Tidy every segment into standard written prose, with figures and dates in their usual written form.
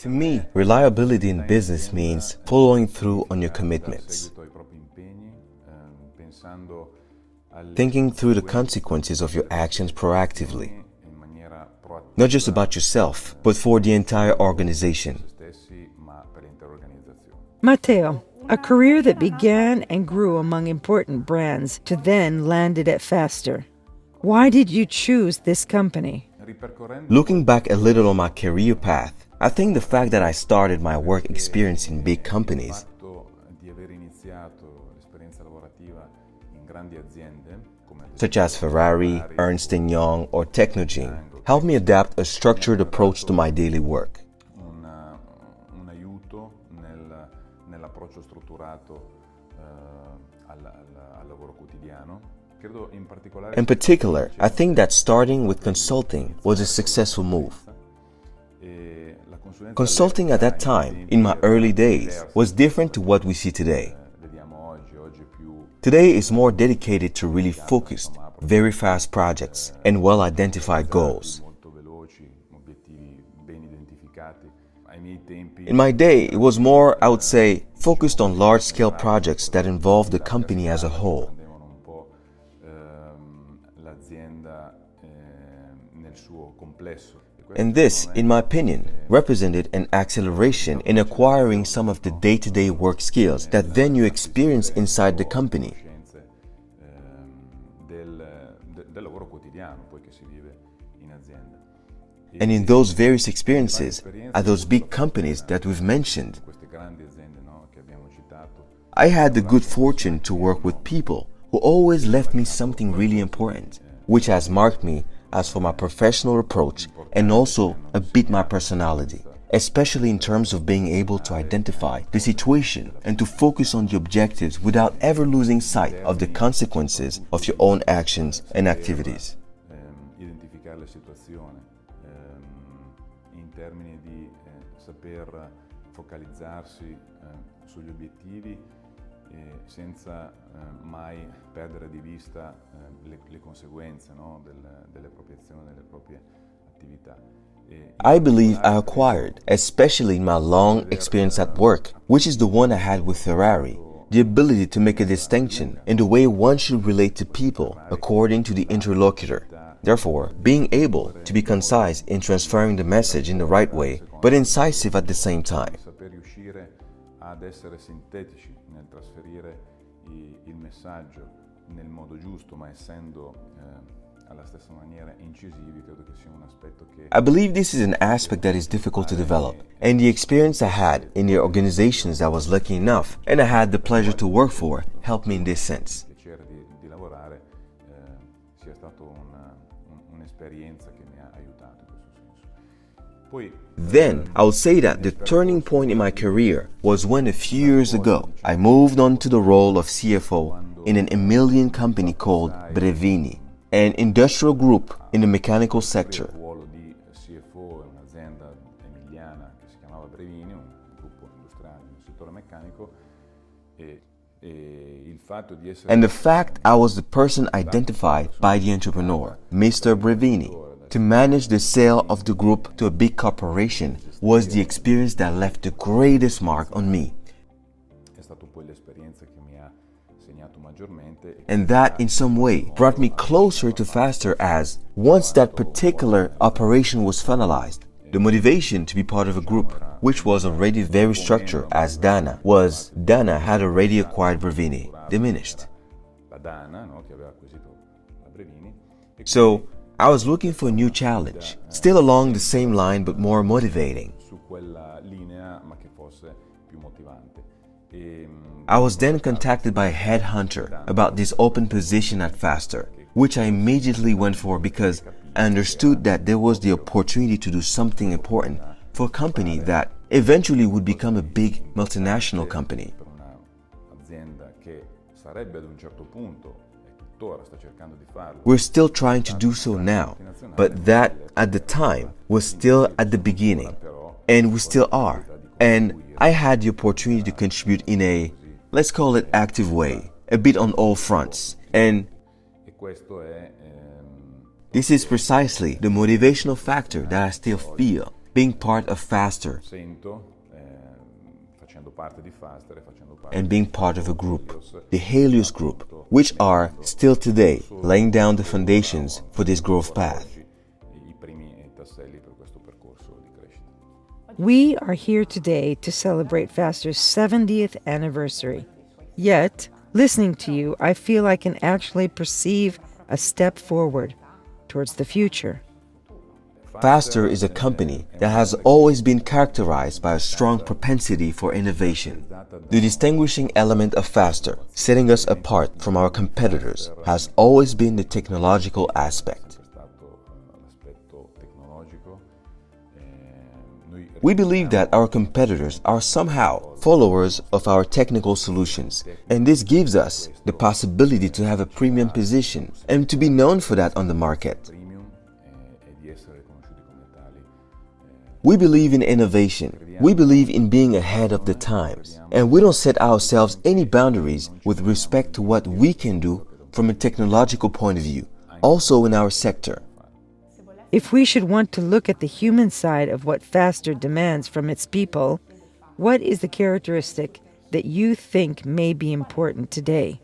To me, reliability in business means following through on your commitments, thinking through the consequences of your actions proactively, not just about yourself, but for the entire organization. Matteo, a career that began and grew among important brands to then landed at Faster. Why did you choose this company? Looking back a little on my career path, I think the fact that I started my work experience in big companies, such as Ferrari, Ernst & Young, or Technogene, helped me adapt a structured approach to my daily work. In particular, I think that starting with consulting was a successful move. Consulting at that time, in my early days, was different to what we see today. Today is more dedicated to really focused, very fast projects and well-identified goals. In my day, it was more, I would say, focused on large-scale projects that involved the company as a whole. And this, in my opinion, represented an acceleration in acquiring some of the day-to-day work skills that then you experience inside the company. And in those various experiences, at those big companies that we've mentioned, I had the good fortune to work with people who always left me something really important, which has marked me as for my professional approach and also a bit my personality, especially in terms of being able to identify the situation and to focus on the objectives without ever losing sight of the consequences of your own actions and activities. Senza mai perdere di vista le conseguenze delle proprie azioni, delle proprie attività. I believe I acquired, especially in my long experience at work, which is the one I had with Ferrari, the ability to make a distinction in the way one should relate to people according to the interlocutor. Therefore, being able to be concise in transferring the message in the right way, but incisive at the same time. Ad essere sintetici nel trasferire il messaggio nel modo giusto, ma essendo alla stessa maniera incisivi, credo che sia un aspetto che I believe this is an aspect that is difficult to develop, and the experience I had in the organizations I was lucky enough and I had the pleasure to work for helped me in this sense. piacere di lavorare sia stato un'esperienza che mi ha aiutato in questo senso. Poi Then, I would say that the turning point in my career was when a few years ago, I moved on to the role of CFO in an Emilian company called Brevini, an industrial group in the mechanical sector. il ruolo di CFO in un'azienda emiliana che si chiamava Brevini, un gruppo industriale nel settore meccanico, e il fatto di essere And the fact I was the person identified by the entrepreneur, Mr. Brevini, to manage the sale of the group to a big corporation was the experience that left the greatest mark on me. è stato poi l'esperienza che mi ha segnato maggiormente. And that in some way brought me closer to Faster as, once that particular operation was finalized, the motivation to be part of a group, which was already very structured as Dana had already acquired Brevini, diminished. La Dana, che aveva acquisito la Brevini. So, I was looking for a new challenge, still along the same line but more motivating. Su quella linea, ma che fosse più motivante. I was then contacted by a headhunter about this open position at Faster, which I immediately went for because I understood that there was the opportunity to do something important for a company that eventually would become a big multinational company. Per un'azienda che sarebbe ad un certo punto, e tuttora sta cercando di farlo, We're still trying to do so now, but that at the time was still at the beginning, and we still are. And I had the opportunity to contribute in a, let's call it active way, a bit on all fronts. And e questo è this is precisely the motivational factor that I still feel being part of Faster Sento, facendo parte di Faster e facendo parte and being part of a group, the Helios Group, which are still today laying down the foundations for this growth path. i primi tasselli per questo percorso di crescita. We are here today to celebrate Faster's 70th anniversary. Yet, listening to you, I feel I can actually perceive a step forward towards the future. Faster is a company that has always been characterized by a strong propensity for innovation. The distinguishing element of Faster, setting us apart from our competitors, has always been the technological aspect. L'aspetto tecnologico. We believe that our competitors are somehow followers of our technical solutions, and this gives us the possibility to have a premium position and to be known for that on the market. Premium e di essere riconosciuti come tali. We believe in innovation. We believe in being ahead of the times, and we don't set ourselves any boundaries with respect to what we can do from a technological point of view, also in our sector. If we should want to look at the human side of what Faster demands from its people, what is the characteristic that you think may be important today?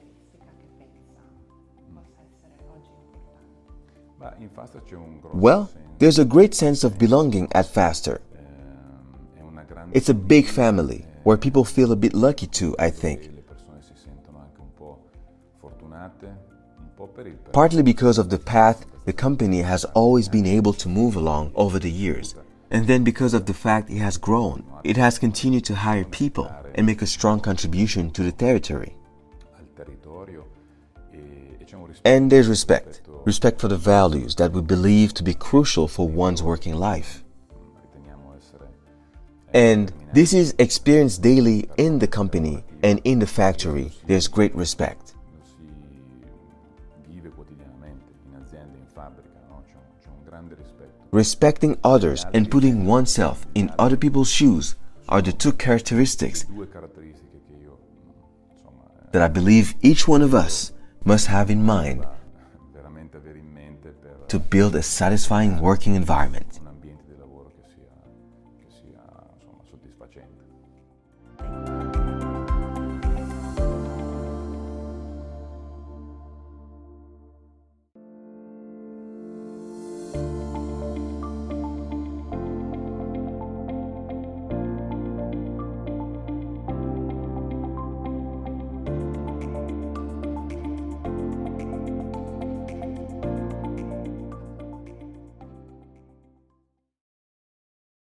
Ma in Faster c'è un grosso Well, senso, there's a great sense of belonging at Faster. è una grande It's a big family where people feel a bit lucky too, I think. le persone si sentono anche un po' fortunate, un po' per il Partly because of the path the company has always been able to move along over the years, and then because of the fact it has grown, it has continued to hire people and make a strong contribution to the territory. al territorio e c'è un rispetto And there's respect for the values that we believe to be crucial for one's working life. riteniamo essere And this is experienced daily in the company and in the factory. There's great respect. lo si vive quotidianamente in azienda, in fabbrica, no? C'è un grande rispetto. Respecting others and putting oneself in other people's shoes are the two characteristics Due caratteristiche che io insomma that I believe each one of us must have in mind veramente avere in mente per to build a satisfying working environment.